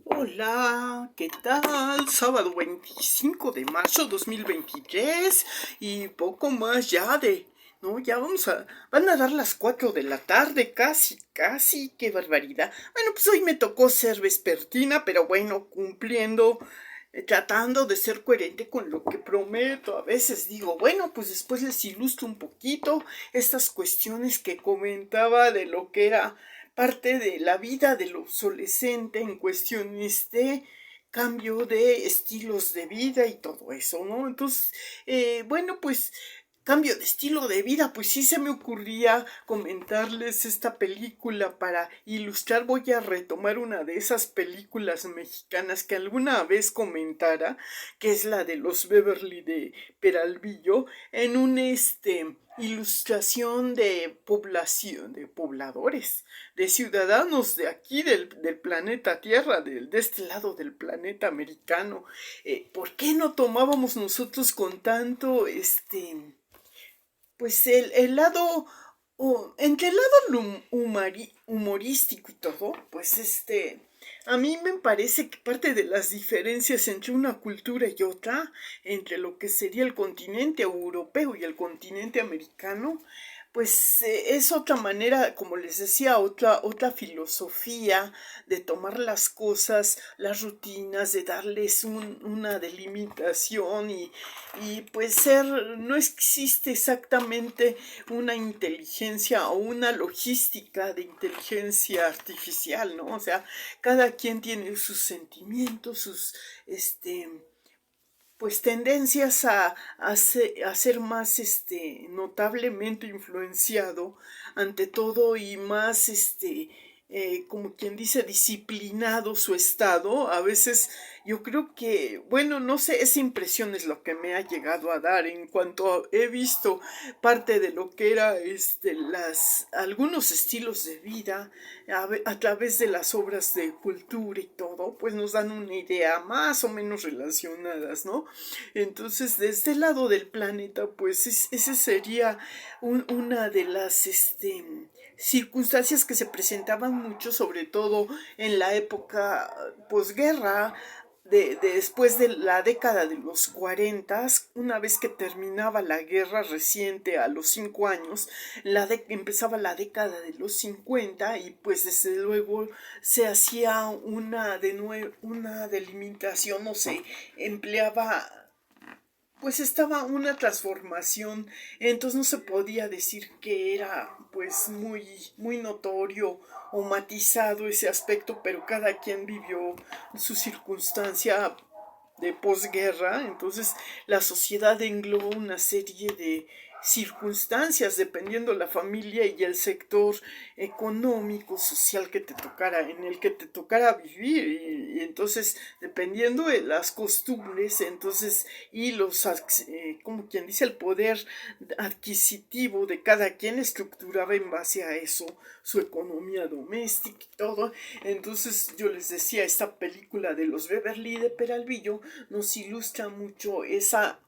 Hola, ¿qué tal? Sábado 25 de marzo 2023 y poco más ya de... No, ya van a dar las 4 de la tarde, casi, qué barbaridad. Bueno, pues hoy me tocó ser vespertina, pero bueno, cumpliendo, tratando de ser coherente con lo que prometo. A veces digo, bueno, pues después les ilustro un poquito estas cuestiones que comentaba de lo que era parte de la vida del obsolescente en cuestiones de cambio de estilos de vida y todo eso, ¿no? Entonces, bueno, pues cambio de estilo de vida, pues sí se me ocurría comentarles esta película para ilustrar. Voy a retomar una de esas películas mexicanas que alguna vez comentara, que es la de los Beverly de Peralvillo, en un ilustración de población, de pobladores, de ciudadanos de aquí del planeta Tierra, de este lado del planeta americano. ¿Por qué no tomábamos nosotros con tanto pues el lado, entre el lado humorístico y todo, pues a mí me parece que parte de las diferencias entre una cultura y otra, entre lo que sería el continente europeo y el continente americano, pues es otra manera, como les decía, otra filosofía de tomar las cosas, las rutinas, de darles una delimitación y pues no existe exactamente una inteligencia o una logística de inteligencia artificial, ¿no? O sea, cada quien tiene sus sentimientos, sus, pues tendencias a ser más notablemente influenciado ante todo y más como quien dice disciplinado su estado. A veces yo creo que, bueno, no sé, esa impresión es lo que me ha llegado a dar en cuanto he visto parte de lo que era algunos estilos de vida a través de las obras de cultura y todo, pues nos dan una idea más o menos relacionadas, ¿no? Entonces, desde el lado del planeta, pues ese sería una de las circunstancias que se presentaban mucho, sobre todo en la época posguerra, después de la década de los 40, una vez que terminaba la guerra reciente a los 5 años, empezaba la década de los 50 y pues desde luego se hacía una delimitación, no se empleaba, pues estaba una transformación, entonces no se podía decir que era pues muy notorio o matizado ese aspecto, pero cada quien vivió su circunstancia de posguerra. Entonces la sociedad englobó una serie de circunstancias dependiendo la familia y el sector económico, social que te tocara, en el que te tocara vivir y entonces dependiendo de las costumbres, entonces y como quien dice, el poder adquisitivo de cada quien estructuraba en base a eso su economía doméstica y todo. Entonces yo les decía, esta película de los Beverly de Peralvillo nos ilustra mucho esa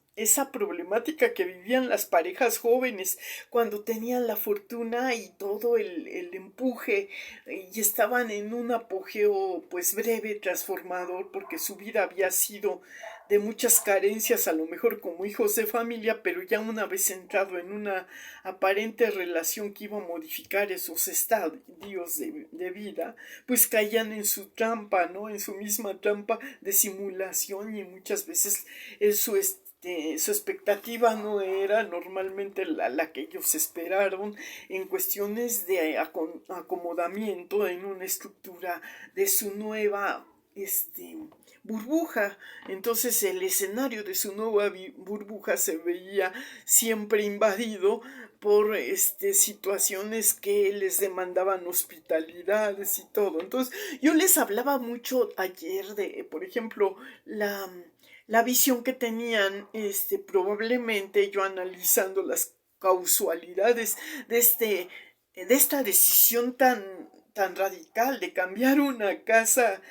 problemática que vivían las parejas jóvenes cuando tenían la fortuna y todo el empuje y estaban en un apogeo pues breve, transformador, porque su vida había sido de muchas carencias, a lo mejor como hijos de familia, pero ya una vez entrado en una aparente relación que iba a modificar esos estadios de vida, pues caían en su trampa, ¿no? En su misma trampa de simulación y muchas veces su expectativa no era normalmente la que ellos esperaron en cuestiones de acomodamiento en una estructura de su nueva burbuja. Entonces el escenario de su nueva burbuja se veía siempre invadido por situaciones que les demandaban hospitalidades y todo. Entonces yo les hablaba mucho ayer de, por ejemplo, la visión que tenían, probablemente yo analizando las causalidades de esta decisión tan radical de cambiar una casa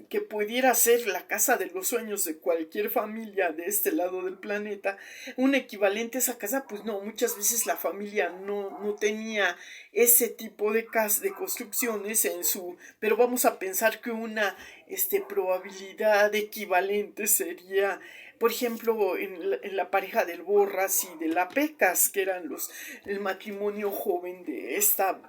que pudiera ser la casa de los sueños de cualquier familia de este lado del planeta, un equivalente a esa casa, pues no, muchas veces la familia no tenía ese tipo de de construcciones en su, pero vamos a pensar que una probabilidad equivalente sería, por ejemplo, en la pareja del Borras y de la Pecas, que eran el matrimonio joven de esta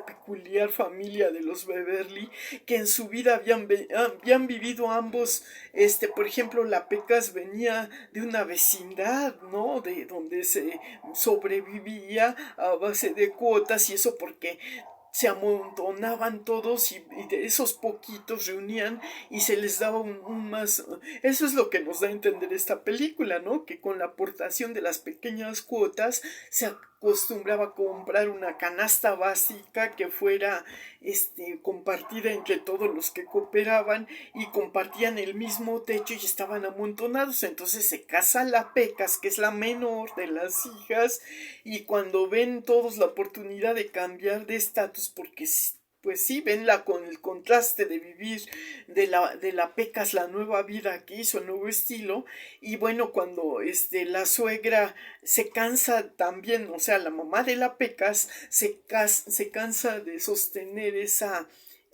peculiar familia de los Beverly, que en su vida habían vivido ambos, por ejemplo, la Pecas venía de una vecindad, ¿no? De donde se sobrevivía a base de cuotas y eso porque se amontonaban todos y de esos poquitos reunían y se les daba un más. Eso es lo que nos da a entender esta película, ¿no? Que con la aportación de las pequeñas cuotas se acostumbraba a comprar una canasta básica que fuera compartida entre todos los que cooperaban y compartían el mismo techo y estaban amontonados. Entonces se casa la Pecas, que es la menor de las hijas, y cuando ven todos la oportunidad de cambiar de estatus, porque pues sí, venla con el contraste de vivir de la Pecas la nueva vida que hizo, el nuevo estilo, y bueno, cuando la suegra se cansa también, o sea, la mamá de la Pecas se cansa de sostener esa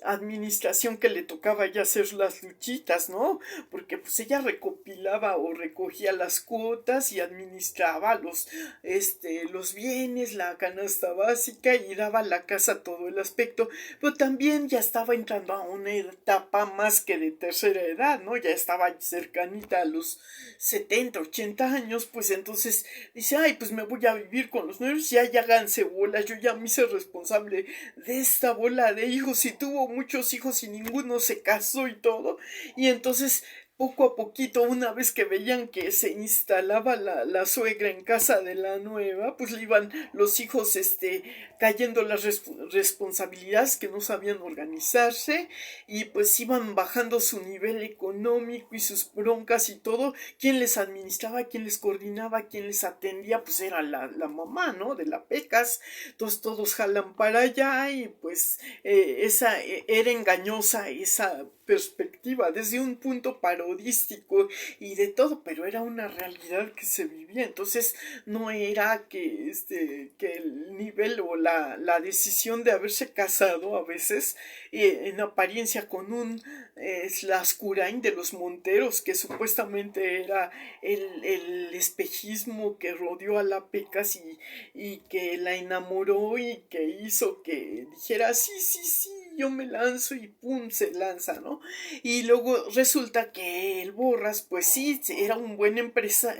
administración que le tocaba ya hacer las luchitas, ¿no? Porque pues ella recopilaba o recogía las cuotas y administraba los bienes, la canasta básica y daba a la casa todo el aspecto, pero también ya estaba entrando a una etapa más que de tercera edad, ¿no? Ya estaba cercanita a los 70, 80 años, pues entonces dice, ay, pues me voy a vivir con los nuevos, ya háganse bolas, yo ya me hice responsable de esta bola de hijos y tuvo muchos hijos y ninguno se casó y todo, y entonces poco a poquito, una vez que veían que se instalaba la suegra en casa de la nueva, pues le iban los hijos cayendo las responsabilidades, que no sabían organizarse y pues iban bajando su nivel económico y sus broncas y todo. ¿Quién les administraba, quién les coordinaba, quién les atendía? Pues era la mamá, ¿no? De la Pecas. Entonces todos jalan para allá y pues era engañosa esa perspectiva desde un punto parodístico y de todo, pero era una realidad que se vivía. Entonces no era que el nivel o la decisión de haberse casado a veces en apariencia con un Lascurain de los Monteros, que supuestamente era el espejismo que rodeó a la Pecas y que la enamoró y que hizo que dijera sí, sí, sí, yo me lanzo y pum, se lanza, ¿no? Y luego resulta que el Borras, pues sí, era un buen empresa,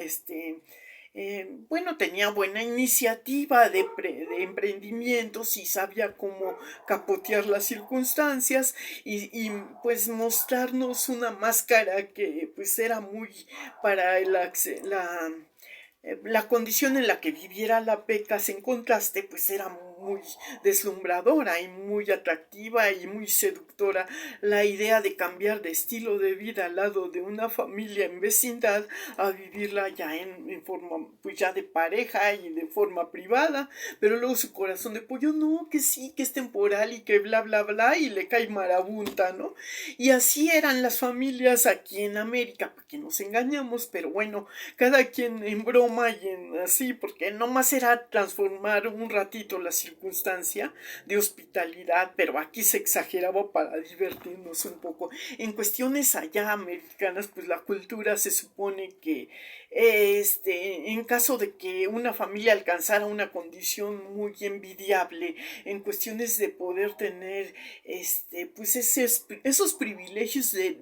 bueno, tenía buena iniciativa de emprendimientos y sabía cómo capotear las circunstancias y pues mostrarnos una máscara que pues era muy para la condición en la que viviera la Pecas en contraste, pues era muy deslumbradora y muy atractiva y muy seductora la idea de cambiar de estilo de vida al lado de una familia en vecindad a vivirla ya en forma pues ya de pareja y de forma privada, pero luego su corazón de pollo no, que sí, que es temporal y que bla bla bla y le cae marabunta, ¿no? Y así eran las familias aquí en América, para que nos engañamos, pero bueno, cada quien en broma y en así, porque nomás era transformar un ratito la circunstancia de hospitalidad, pero aquí se exageraba para divertirnos un poco. En cuestiones allá americanas, pues la cultura se supone que en caso de que una familia alcanzara una condición muy envidiable en cuestiones de poder tener pues esos privilegios de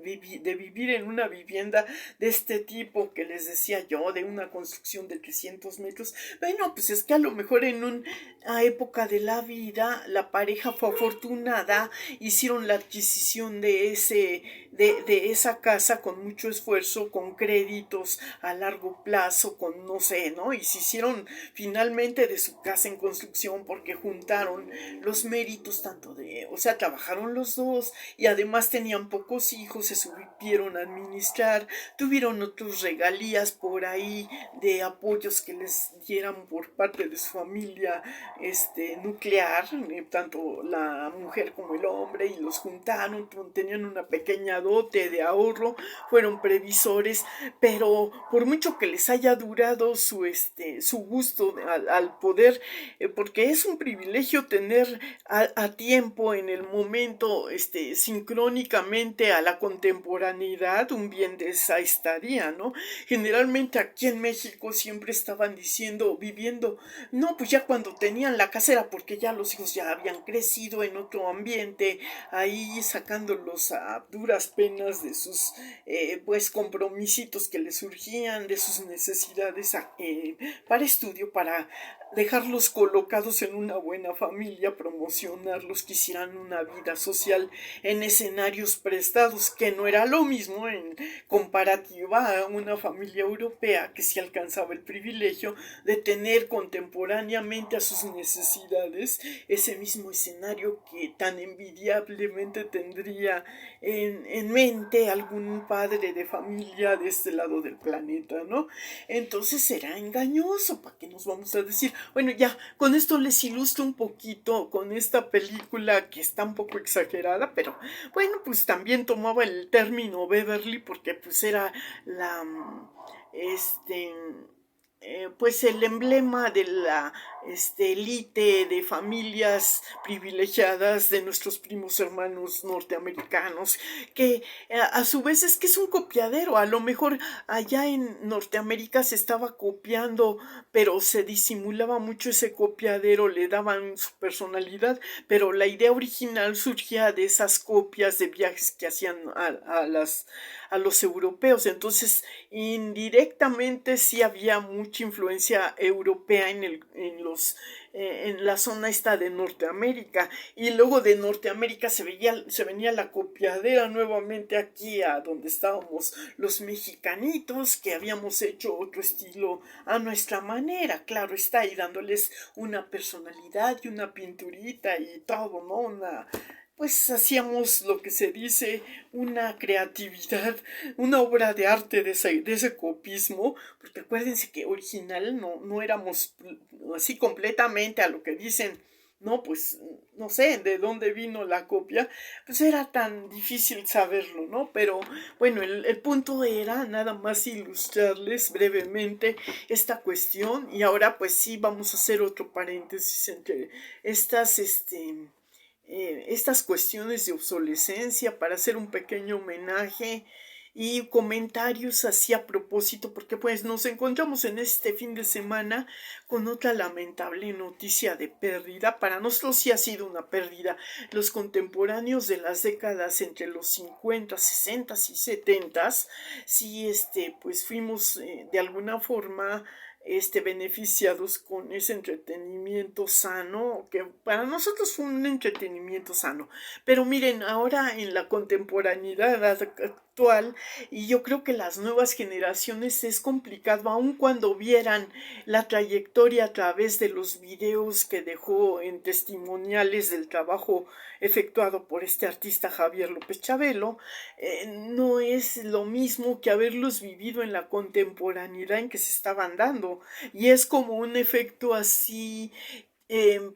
vivir en una vivienda de este tipo que les decía yo, de una construcción de 300 metros, bueno, pues es que a lo mejor en una época de la vida la pareja fue afortunada, hicieron la adquisición de de esa casa con mucho esfuerzo, con créditos a largo plazo, con no sé, ¿no? Y se hicieron finalmente de su casa en construcción porque juntaron los méritos tanto de, o sea, trabajaron los dos y además tenían pocos hijos, se supieron administrar, tuvieron otros regalías por ahí de apoyos que les dieran por parte de su familia nuclear, tanto la mujer como el hombre, y los juntaron, tenían una pequeña dote de ahorro, fueron previsores, pero por mucho que les haya durado su gusto al poder, porque es un privilegio tener a tiempo en el momento, sincrónicamente a la contemporaneidad, un bien de esa estadía, ¿no? Generalmente aquí en México siempre estaban diciendo, viviendo, no, pues ya cuando tenían la casera, porque ya los hijos ya habían crecido en otro ambiente, ahí sacándolos a duras penas de sus, pues, compromisitos que les surgían, de sus necesidades para estudio, para dejarlos colocados en una buena familia, promocionarlos, que hicieran una vida social en escenarios prestados, que no era lo mismo en comparativa a una familia europea que sí alcanzaba el privilegio de tener contemporáneamente a sus necesidades ese mismo escenario que tan envidiablemente tendría en mente algún padre de familia de este lado del planeta, ¿no? Entonces será engañoso, ¿para qué nos vamos a decir? Bueno, ya, con esto les ilustro un poquito con esta película que está un poco exagerada, pero bueno, pues también tomaba el término Beverly porque pues era la, este, pues el emblema de la élite de familias privilegiadas de nuestros primos hermanos norteamericanos, que a su vez es que es un copiadero. A lo mejor allá en Norteamérica se estaba copiando, pero se disimulaba mucho ese copiadero, le daban su personalidad, pero la idea original surgía de esas copias de viajes que hacían a los europeos. Entonces, indirectamente sí había mucha influencia europea en la zona esta de Norteamérica, y luego de Norteamérica se venía la copiadera nuevamente aquí a donde estábamos los mexicanitos, que habíamos hecho otro estilo a nuestra manera, claro está, y dándoles una personalidad y una pinturita y todo, ¿no? Pues hacíamos lo que se dice una creatividad, una obra de arte de ese copismo, porque acuérdense que original no éramos así completamente a lo que dicen, no, pues no sé de dónde vino la copia, pues era tan difícil saberlo, ¿no? Pero bueno, el punto era nada más ilustrarles brevemente esta cuestión, y ahora pues sí vamos a hacer otro paréntesis entre estas cuestiones de obsolescencia para hacer un pequeño homenaje y comentarios así a propósito, porque pues nos encontramos en este fin de semana con otra lamentable noticia de pérdida. Para nosotros sí ha sido una pérdida. Los contemporáneos de las décadas entre los 50, 60 y 70, sí, pues fuimos de alguna forma beneficiados con ese entretenimiento sano, que para nosotros fue un entretenimiento sano. Pero miren, ahora en la contemporaneidad actual, y yo creo que las nuevas generaciones es complicado, aun cuando vieran la trayectoria a través de los videos que dejó en testimoniales del trabajo efectuado por este artista Javier López Chabelo, no es lo mismo que haberlos vivido en la contemporaneidad en que se estaban dando, y es como un efecto así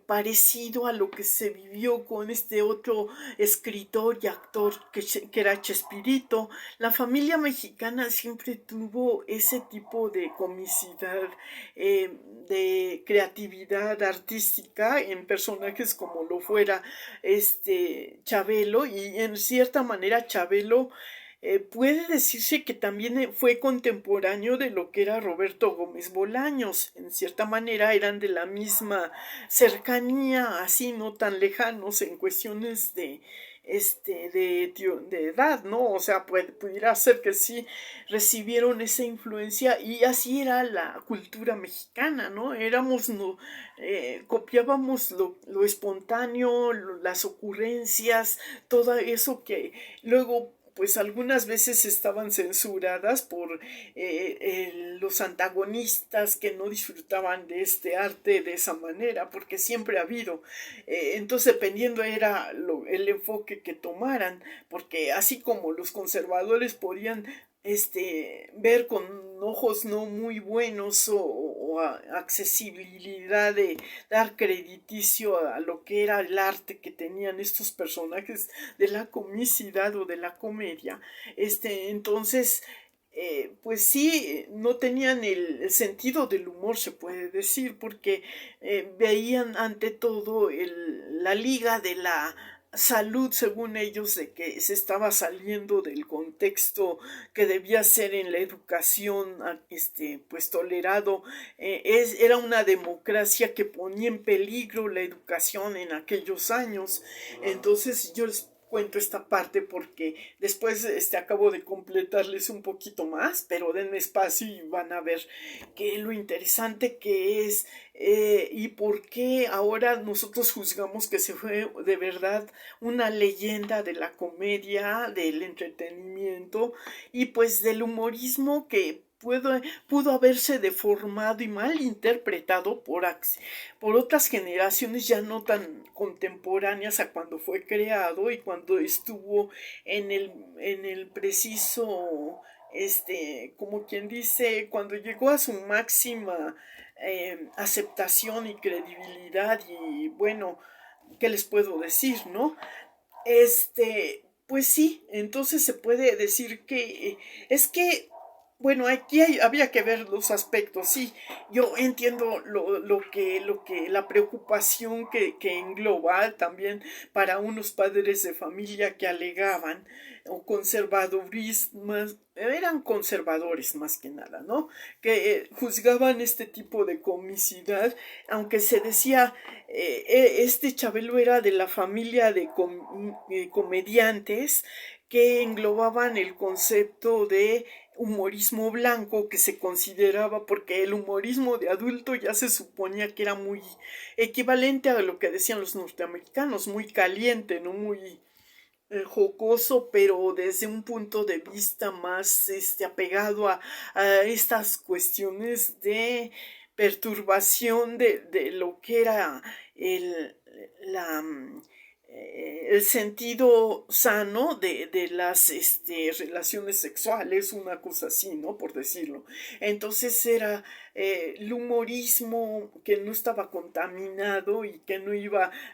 parecido a lo que se vivió con este otro escritor y actor que era Chespirito. La familia mexicana siempre tuvo ese tipo de comicidad, de creatividad artística en personajes como lo fuera Chabelo, y en cierta manera Chabelo puede decirse que también fue contemporáneo de lo que era Roberto Gómez Bolaños. En cierta manera eran de la misma cercanía, así no tan lejanos en cuestiones de edad, ¿no? O sea, pudiera ser que sí recibieron esa influencia, y así era la cultura mexicana, ¿no? Copiábamos lo espontáneo, las ocurrencias, todo eso que luego pues algunas veces estaban censuradas por los antagonistas que no disfrutaban de este arte de esa manera, porque siempre ha habido. Entonces, dependiendo era el enfoque que tomaran, porque así como los conservadores podían ver con ojos no muy buenos o accesibilidad de dar crediticio a lo que era el arte que tenían estos personajes de la comicidad o de la comedia, entonces pues sí, no tenían el sentido del humor, se puede decir, porque veían ante todo la liga de la salud, según ellos, de que se estaba saliendo del contexto que debía ser en la educación, pues tolerado. Era una democracia que ponía en peligro la educación en aquellos años. Entonces yo les cuento esta parte porque después acabo de completarles un poquito más, pero denme espacio y van a ver que lo interesante que es y por qué ahora nosotros juzgamos que se fue de verdad una leyenda de la comedia, del entretenimiento y pues del humorismo que pudo haberse deformado y mal interpretado por otras generaciones ya no tan contemporáneas a cuando fue creado y cuando estuvo en el preciso, como quien dice, cuando llegó a su máxima aceptación y credibilidad y bueno, ¿qué les puedo decir, no? Pues sí, entonces se puede decir que es que bueno, aquí había que ver los aspectos, sí. Yo entiendo la preocupación que engloba también para unos padres de familia que alegaban o conservadurismo, eran conservadores más que nada, ¿no? Que juzgaban este tipo de comicidad, aunque se decía, Chabelo era de la familia de comediantes que englobaban el concepto de humorismo blanco que se consideraba porque el humorismo de adulto ya se suponía que era muy equivalente a lo que decían los norteamericanos, muy caliente, no muy jocoso, pero desde un punto de vista más apegado a estas cuestiones de perturbación de lo que era el, la el sentido sano de las relaciones sexuales, una cosa así, ¿no? Por decirlo. Entonces era el humorismo que no estaba contaminado y que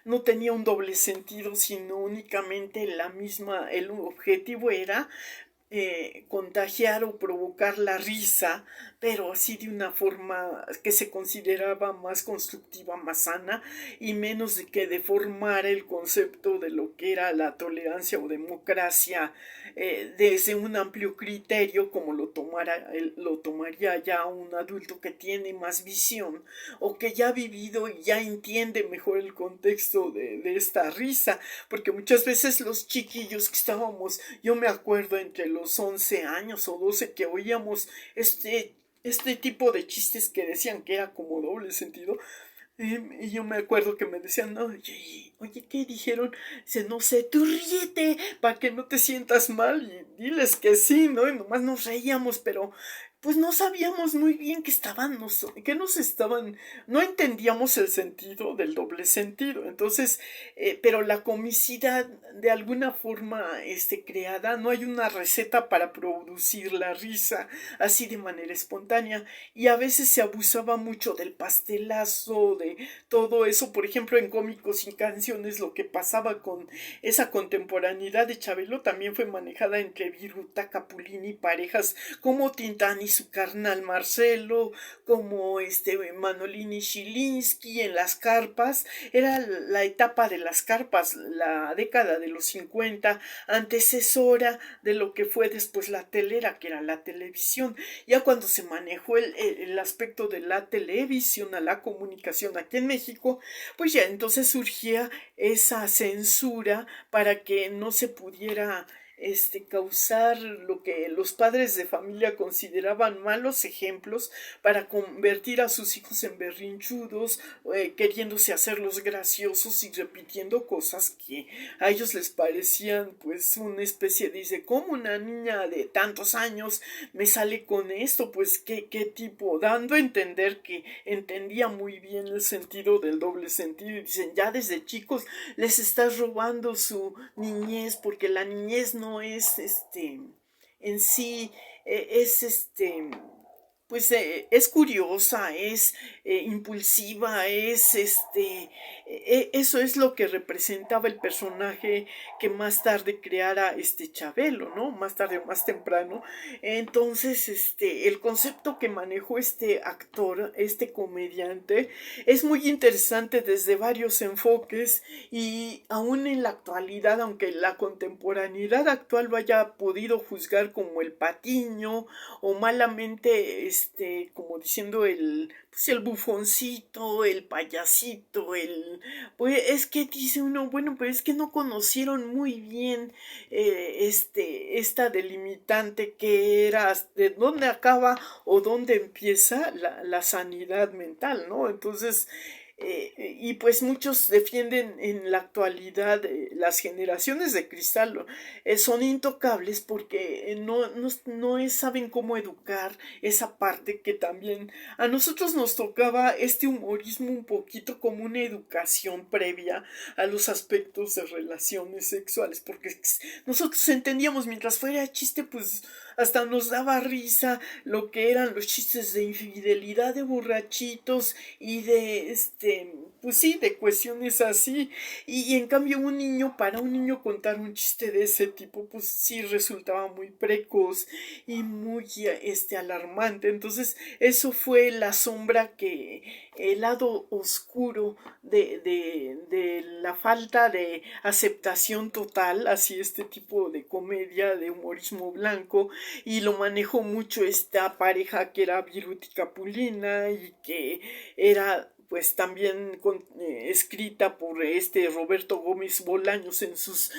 no tenía un doble sentido, sino únicamente el objetivo era contagiar o provocar la risa, pero así de una forma que se consideraba más constructiva, más sana y menos de que deformara el concepto de lo que era la tolerancia o democracia desde un amplio criterio como lo tomaría ya un adulto que tiene más visión o que ya ha vivido y ya entiende mejor el contexto de esta risa, porque muchas veces los chiquillos que estábamos, yo me acuerdo entre los 11 años o 12 que oíamos este tipo de chistes que decían que era como doble sentido. Y yo me acuerdo que me decían, oye, ¿qué dijeron? Dice, no sé, tú ríete para que no te sientas mal y diles que sí, ¿no? Y nomás nos reíamos, pero pues no sabíamos muy bien no entendíamos el sentido del doble sentido. Entonces, pero la comicidad de alguna forma creada, no hay una receta para producir la risa así de manera espontánea y a veces se abusaba mucho del pastelazo, de todo eso, por ejemplo en Cómicos sin Canciones lo que pasaba con esa contemporaneidad de Chabelo también fue manejada entre Viruta, Capulini, parejas como Tintán y su carnal Marcelo, como Manolini Shilinsky en las carpas, era la etapa de las carpas, la década de los 50, antecesora de lo que fue después la telera, que era la televisión. Ya cuando se manejó el aspecto de la televisión a la comunicación aquí en México, pues ya entonces surgía esa censura para que no se pudiera causar lo que los padres de familia consideraban malos ejemplos para convertir a sus hijos en berrinchudos, queriéndose hacerlos graciosos y repitiendo cosas que a ellos les parecían pues una especie, dice, ¿cómo una niña de tantos años me sale con esto? Pues qué tipo, dando a entender que entendía muy bien el sentido del doble sentido, y dicen, ya desde chicos les estás robando su niñez, porque la niñez no es en sí, es pues es curiosa, es impulsiva, es eso es lo que representaba el personaje que más tarde creara Chabelo, ¿no? Más tarde o más temprano. Entonces, el concepto que manejó este actor, este comediante, es muy interesante desde varios enfoques, y aún en la actualidad, aunque la contemporaneidad actual lo haya podido juzgar como el patiño o malamente, como diciendo pues el bufoncito, el payasito, pues es que dice uno, bueno, pero es que no conocieron muy bien esta delimitante que era de dónde acaba o dónde empieza la sanidad mental, ¿no? Entonces, y pues muchos defienden en la actualidad, las generaciones de cristal son intocables porque no saben cómo educar esa parte que también a nosotros nos tocaba, este humorismo un poquito como una educación previa a los aspectos de relaciones sexuales, porque nosotros entendíamos mientras fuera chiste, pues hasta nos daba risa lo que eran los chistes de infidelidad de borrachitos y de pues sí, de cuestiones así. Y en cambio para un niño contar un chiste de ese tipo, pues sí resultaba muy precoz y muy alarmante. Entonces eso fue la sombra que el lado oscuro de la falta de aceptación total hacia este tipo de comedia de humorismo blanco, y lo manejó mucho esta pareja que era Viruti Capulina y que era pues también escrita por Roberto Gómez Bolaños en sus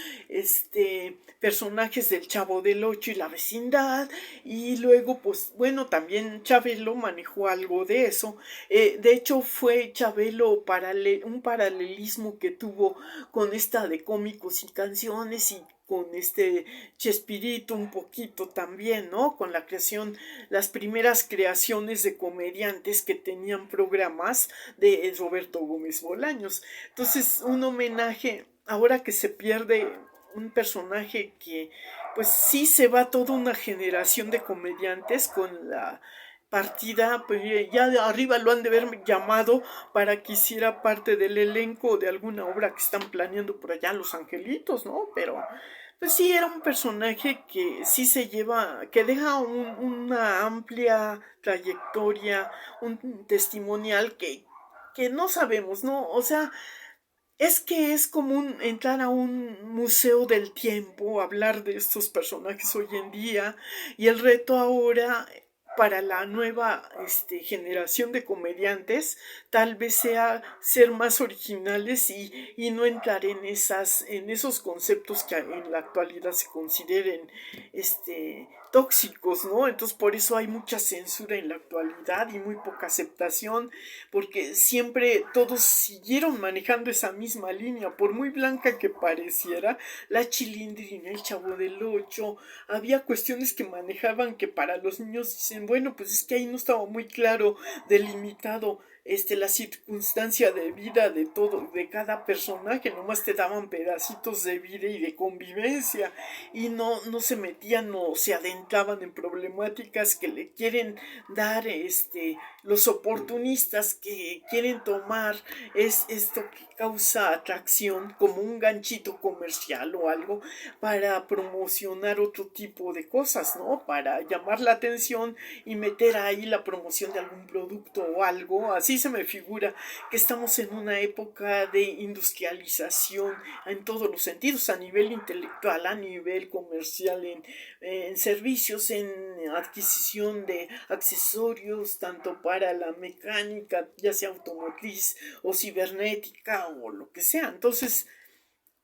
personajes del Chavo del Ocho y la vecindad, y luego pues bueno, también Chabelo manejó algo de eso. De hecho fue Chabelo un paralelismo que tuvo con esta de cómicos y canciones, y con Chespirito un poquito también, ¿no? Con la creación, las primeras creaciones de comediantes que tenían programas de Roberto Gómez Bolaños. Entonces, un homenaje, ahora que se pierde un personaje que, pues sí se va toda una generación de comediantes con la partida, pues ya de arriba lo han de haber llamado para que hiciera parte del elenco de alguna obra que están planeando por allá Los Angelitos, ¿no? Pero pues sí, era un personaje que sí se lleva, que deja una amplia trayectoria, un testimonial que no sabemos, ¿no? O sea, es que es común entrar a un museo del tiempo, hablar de estos personajes hoy en día, y el reto ahora para la nueva generación de comediantes tal vez sea ser más originales, y no entrar en esos conceptos que en la actualidad se consideren tóxicos, ¿no? Entonces por eso hay mucha censura en la actualidad y muy poca aceptación, porque siempre todos siguieron manejando esa misma línea, por muy blanca que pareciera, la Chilindrina, el Chavo del Ocho, había cuestiones que manejaban que para los niños dicen, bueno, pues es que ahí no estaba muy claro, delimitado la circunstancia de vida de todo, de cada personaje, nomás te daban pedacitos de vida y de convivencia, y no se metían o se adentraban en problemáticas que le quieren dar los oportunistas, que quieren tomar esto que causa atracción como un ganchito comercial o algo para promocionar otro tipo de cosas, ¿no? Para llamar la atención y meter ahí la promoción de algún producto o algo. Así se me figura que estamos en una época de industrialización en todos los sentidos, a nivel intelectual, a nivel comercial, en servicios, en adquisición de accesorios, tanto para la mecánica, ya sea automotriz o cibernética o lo que sea. Entonces,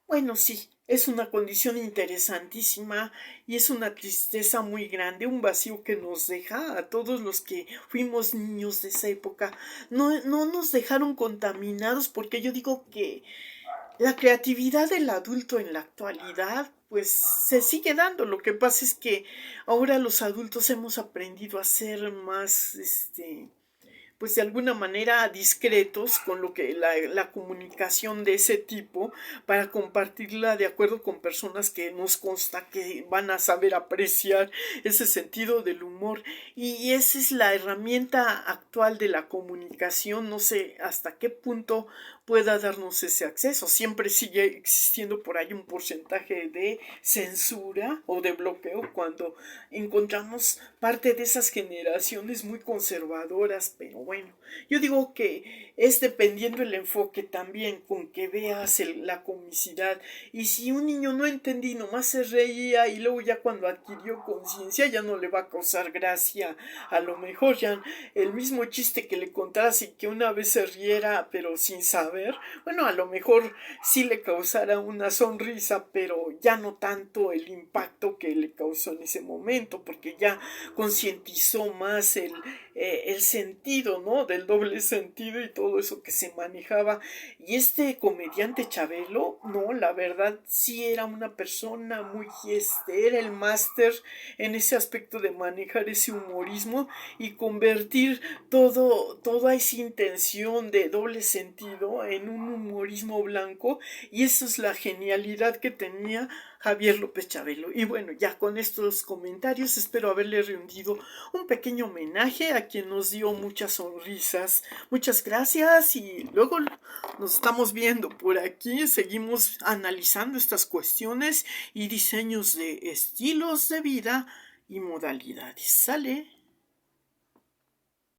Bueno, sí, es una condición interesantísima y es una tristeza muy grande, un vacío que nos deja a todos los que fuimos niños de esa época. No nos dejaron contaminados porque yo digo que la creatividad del adulto en la actualidad pues se sigue dando. Lo que pasa es que ahora los adultos hemos aprendido a ser más, pues de alguna manera discretos con lo que la comunicación de ese tipo para compartirla de acuerdo con personas que nos consta que van a saber apreciar ese sentido del humor y esa es la herramienta actual de la comunicación. No sé hasta qué punto pueda darnos ese acceso. Siempre sigue existiendo por ahí un porcentaje de censura o de bloqueo cuando encontramos parte de esas generaciones muy conservadoras, pero bueno, yo digo que es dependiendo el enfoque también con que veas la comicidad. Y si un niño no entendí, nomás se reía y luego ya cuando adquirió conciencia ya no le va a causar gracia. A lo mejor ya el mismo chiste que le contaras y que una vez se riera pero sin saber, bueno, a lo mejor sí le causara una sonrisa, pero ya no tanto el impacto que le causó en ese momento, porque ya concientizó más el sentido, ¿no? Del doble sentido y todo eso que se manejaba. Y este comediante Chabelo, no, la verdad sí era una persona muy era el máster en ese aspecto de manejar ese humorismo y convertir toda esa intención de doble sentido en un humorismo blanco. Y eso es la genialidad que tenía Javier López Chabelo. Y bueno, ya con estos comentarios espero haberle rendido un pequeño homenaje a quien nos dio muchas sonrisas. Muchas gracias y luego nos estamos viendo por aquí. Seguimos analizando estas cuestiones y diseños de estilos de vida y modalidades. ¿Sale?